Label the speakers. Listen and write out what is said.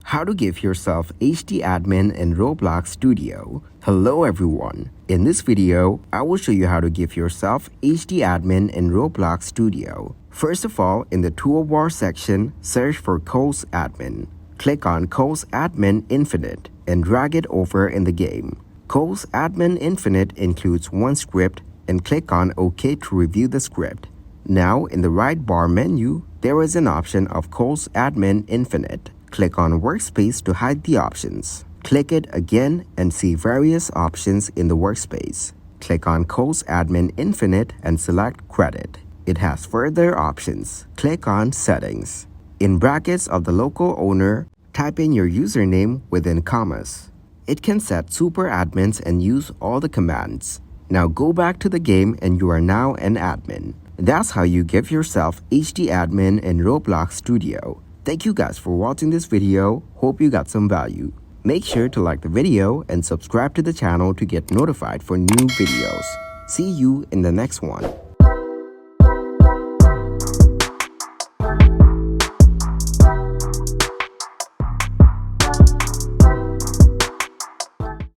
Speaker 1: How to give yourself HD admin in Roblox Studio. Hello everyone. In this video, I will show you how to give yourself HD admin in Roblox Studio. First of all, in the toolbar section, search for Coles Admin. Click on Coles Admin Infinite and drag it over in the game. Coles Admin Infinite includes one script and click on OK to review the script. Now, in the right bar menu, there is an option of Coles Admin Infinite. Click on Workspace to hide the options. Click it again and see various options in the workspace. Click on Coles Admin Infinite and select Credit. It has further options. Click on Settings. In brackets of the local owner, type in your username within commas. It can set super admins and use all the commands. Now go back to the game and you are now an admin. That's how you give yourself HD admin in Roblox Studio. Thank you guys for watching this video. Hope you got some value. Make sure to like the video and subscribe to the channel to get notified for new videos. See you in the next one.